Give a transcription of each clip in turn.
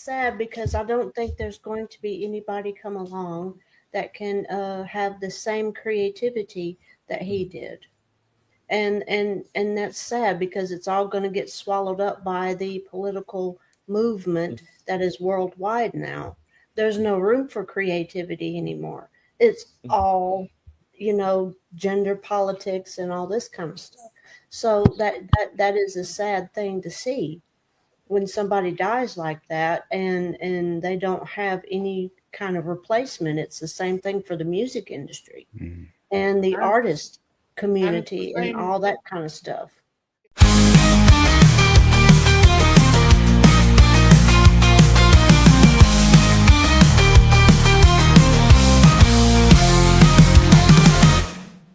sad because I don't think there's going to be anybody come along that can have the same creativity that he did. And that's sad because it's all going to get swallowed up by the political movement that is worldwide now. There's no room for creativity anymore. It's all, gender politics and all this kind of stuff. So that is a sad thing to see when somebody dies like that, and they don't have any kind of replacement. It's the same thing for the music industry and the artist community and all that kind of stuff.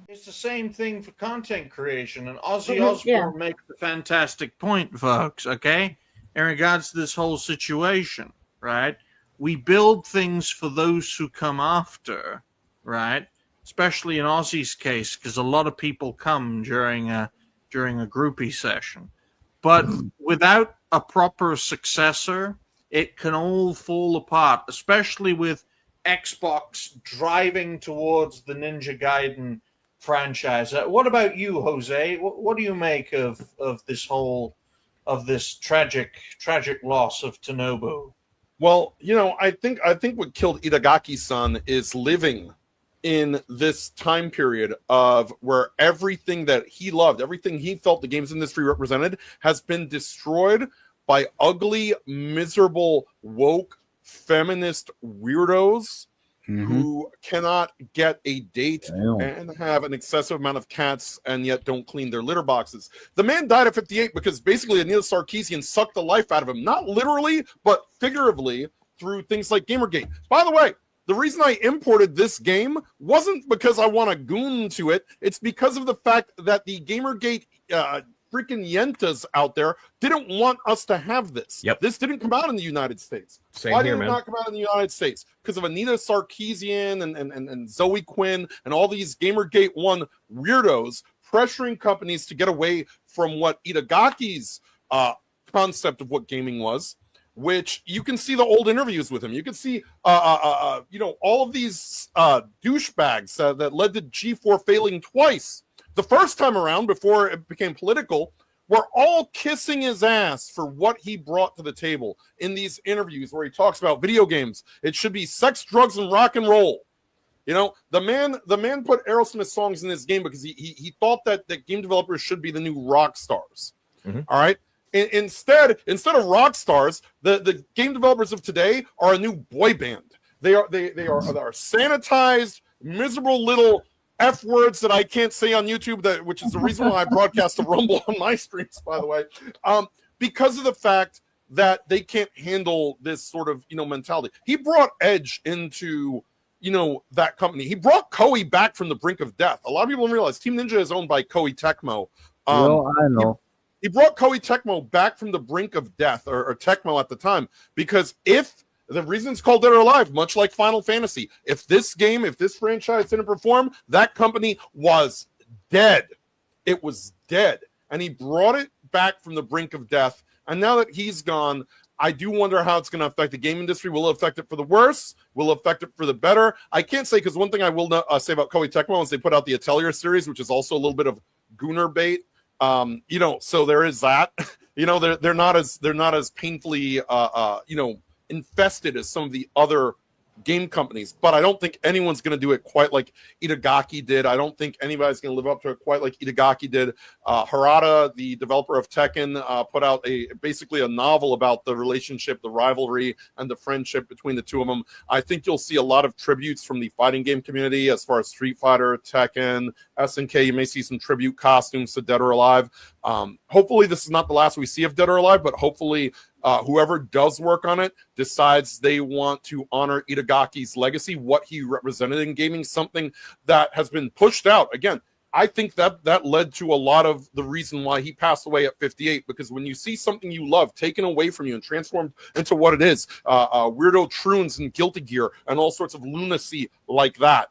It's the same thing for content creation, and Ozzy Osbourne makes a fantastic point, folks, okay? In regards to this whole situation, right? We build things for those who come after, right? Especially in Ozzy's case, because a lot of people come during a groupie session. But without a proper successor, it can all fall apart, especially with Xbox driving towards the Ninja Gaiden franchise. What about you, Jose? What do you make of this tragic loss of Tonobu? Well, I think what killed Itagaki-san is living in this time period of where everything that he loved, everything he felt the games industry represented, has been destroyed by ugly, miserable, woke, feminist weirdos who cannot get a date and have an excessive amount of cats and yet don't clean their litter boxes. The man died at 58 because basically Anita Sarkeesian sucked the life out of him, not literally, but figuratively through things like Gamergate. By the way, the reason I imported this game wasn't because I want to goon to it. It's because of the fact that the Gamergate freaking yentas out there didn't want us to have this. Yep. This didn't come out in the United States. Why did it not come out in the United States? Because of Anita Sarkeesian and Zoe Quinn and all these Gamergate 1 weirdos pressuring companies to get away from what Itagaki's concept of what gaming was, which you can see the old interviews with him. You can see, all of these douchebags that led to G4 failing twice. The first time around, before it became political, were all kissing his ass for what he brought to the table in these interviews where he talks about video games. It should be sex, drugs, and rock and roll. The man put Aerosmith songs in this game because he thought that game developers should be the new rock stars. All right. Instead of rock stars, the game developers of today are a new boy band. They are sanitized, miserable little F words that I can't say on YouTube, which is the reason why I broadcast the Rumble on my streams, by the way, because of the fact that they can't handle this sort of, mentality. He brought Edge into, that company. He brought Koei back from the brink of death. A lot of people don't realize Team Ninja is owned by Koei Tecmo. Well, I know. He brought Koei Tecmo back from the brink of death, or Tecmo at the time, because if the reason it's called Dead or Alive, much like Final Fantasy, if this franchise didn't perform, that company was dead. It was dead. And he brought it back from the brink of death. And now that he's gone, I do wonder how it's going to affect the game industry. Will it affect it for the worse? Will it affect it for the better? I can't say, because one thing I will say about Koei Tecmo is they put out the Atelier series, which is also a little bit of gooner bait. So there is that. They're not as painfully infested as some of the other game companies, but I don't think anyone's going to do it quite like Itagaki did. I don't think anybody's going to live up to it quite like Itagaki did. Harada, the developer of Tekken, put out basically a novel about the relationship, the rivalry, and the friendship between the two of them. I think you'll see a lot of tributes from the fighting game community as far as Street Fighter, Tekken, SNK. You may see some tribute costumes to Dead or Alive. Hopefully this is not the last we see of Dead or Alive, but hopefully whoever does work on it decides they want to honor Itagaki's legacy, what he represented in gaming, something that has been pushed out. Again, I think that led to a lot of the reason why he passed away at 58, because when you see something you love taken away from you and transformed into what it is, weirdo troons and Guilty Gear and all sorts of lunacy like that,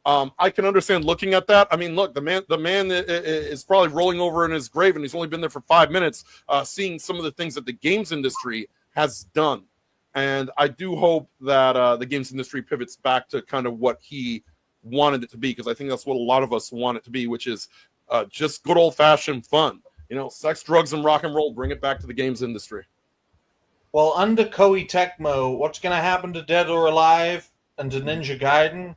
I can understand looking at that. I mean, look, the man is probably rolling over in his grave, and he's only been there for 5 minutes, seeing some of the things that the games industry has done. And I do hope that the games industry pivots back to kind of what he wanted it to be, because I think that's what a lot of us want it to be, which is just good old-fashioned fun. Sex, drugs, and rock and roll. Bring it back to the games industry. Well, under Koei Tecmo, what's going to happen to Dead or Alive and to Ninja Gaiden?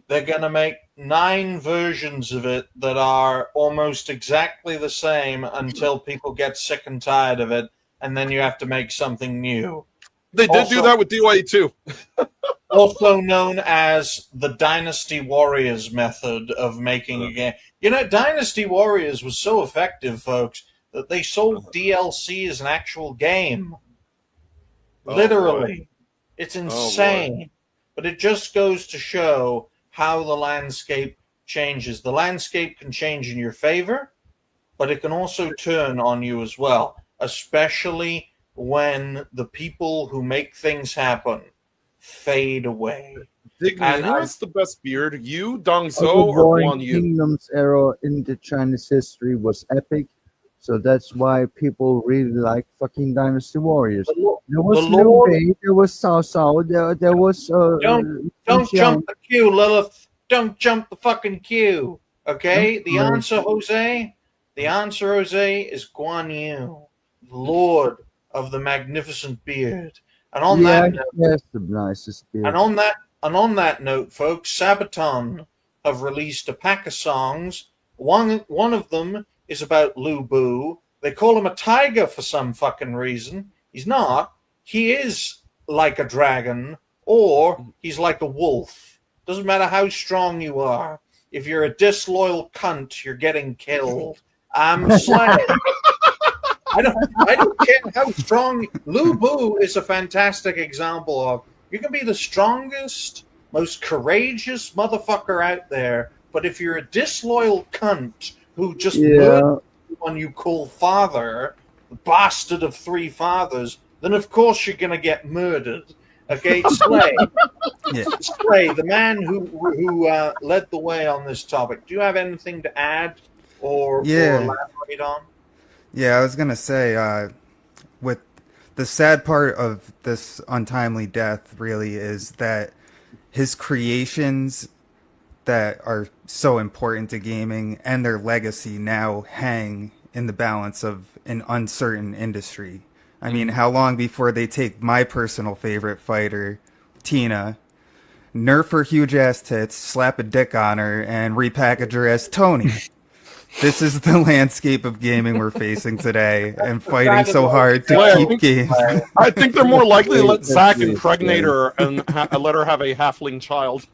They're going to make 9 versions of it that are almost exactly the same until people get sick and tired of it, and then you have to make something new. They did do that with DYE too. Also known as the Dynasty Warriors method of making a game. Dynasty Warriors was so effective, folks, that they sold DLC as an actual game. Literally. Boy. It's insane. But it just goes to show how the landscape changes. The landscape can change in your favor, but it can also turn on you as well, especially when the people who make things happen fade away. Dignan, who has the best beard? You, Dongzhou, or Overboring Guan Yu? Kingdom's era in the Chinese history was epic, so that's why people really like fucking Dynasty Warriors. There was Liu Bei, there was Cao Cao, there was Don't jump the queue, Lilith. Don't jump the fucking queue. Okay? The answer, Jose, is Guan Yu, the Lord of the magnificent beard. And on that note, yes, the nicest beard. And on that note, folks, Sabaton have released a pack of songs. One of them is about Lu Bu. They call him a tiger for some fucking reason. He's not. He is like a dragon, or he's like a wolf. Doesn't matter how strong you are. If you're a disloyal cunt, you're getting killed. I'm slaying. I don't care how strong. Lu Bu is a fantastic example of, you can be the strongest, most courageous motherfucker out there, but if you're a disloyal cunt who just murdered one you call father, the bastard of 3 fathers, then of course you're going to get murdered. Okay, Slay. Slay, the man who led the way on this topic. Do you have anything to add or elaborate on? Yeah, I was going to say, with the sad part of this untimely death really is that his creations that are so important to gaming and their legacy now hang in the balance of an uncertain industry. I mean, how long before they take my personal favorite fighter, Tina, nerf her huge ass tits, slap a dick on her, and repackage her as Tony? This is the landscape of gaming we're facing today, and fighting so hard to keep games. I think they're more likely to let Zach impregnate her and let her have a halfling child.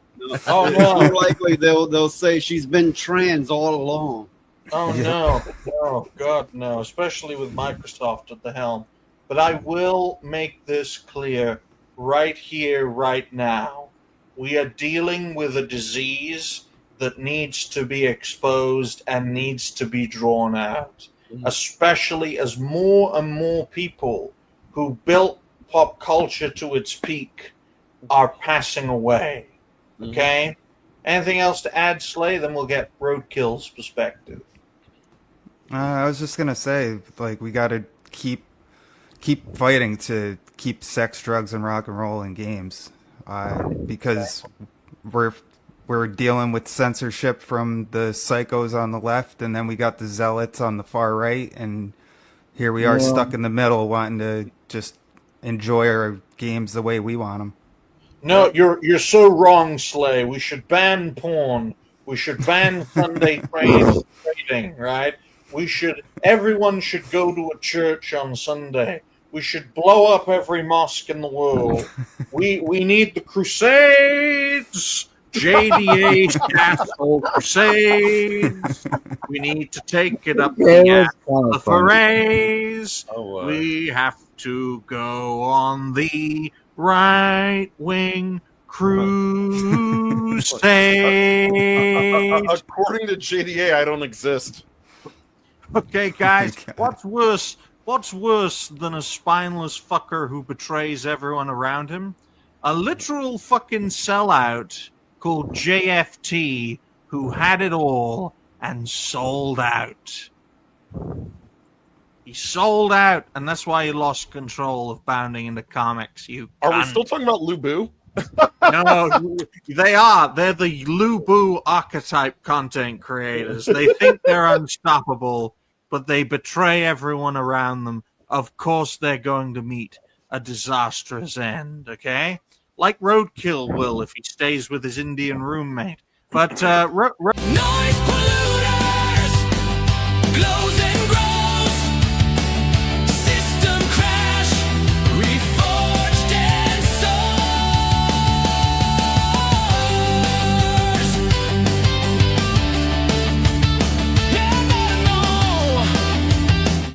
Oh no! More likely they'll say she's been trans all along. Oh no! Oh God, no! Especially with Microsoft at the helm. But I will make this clear right here, right now. We are dealing with a disease that needs to be exposed and needs to be drawn out, especially as more and more people who built pop culture to its peak are passing away. Okay? Anything else to add, Slay? Then we'll get Roadkill's perspective. I was just going to say, like, we got to keep fighting to keep sex, drugs, and rock and roll in games, because we're dealing with censorship from the psychos on the left, and then we got the zealots on the far right, and here we are stuck in the middle wanting to just enjoy our games the way we want them. No, you're so wrong, Slay. We should ban porn. We should ban Sunday trading, right? Everyone should go to a church on Sunday. We should blow up every mosque in the world. We need the Crusades. JDA Castle Crusades. We need to take it up the forays. We have to go on the right-wing crusade. According to JDA, I don't exist. Okay, guys, what's worse than a spineless fucker who betrays everyone around him? A literal fucking sellout called JFT who had it all and sold out. He sold out, and that's why he lost control of Bounding into Comics. Are we still talking about Lu Bu? No, they are. They're the Lu Bu archetype content creators. They think they're unstoppable, but they betray everyone around them. Of course, they're going to meet a disastrous end, okay? Like Roadkill will if he stays with his Indian roommate. But Noise polluters, closing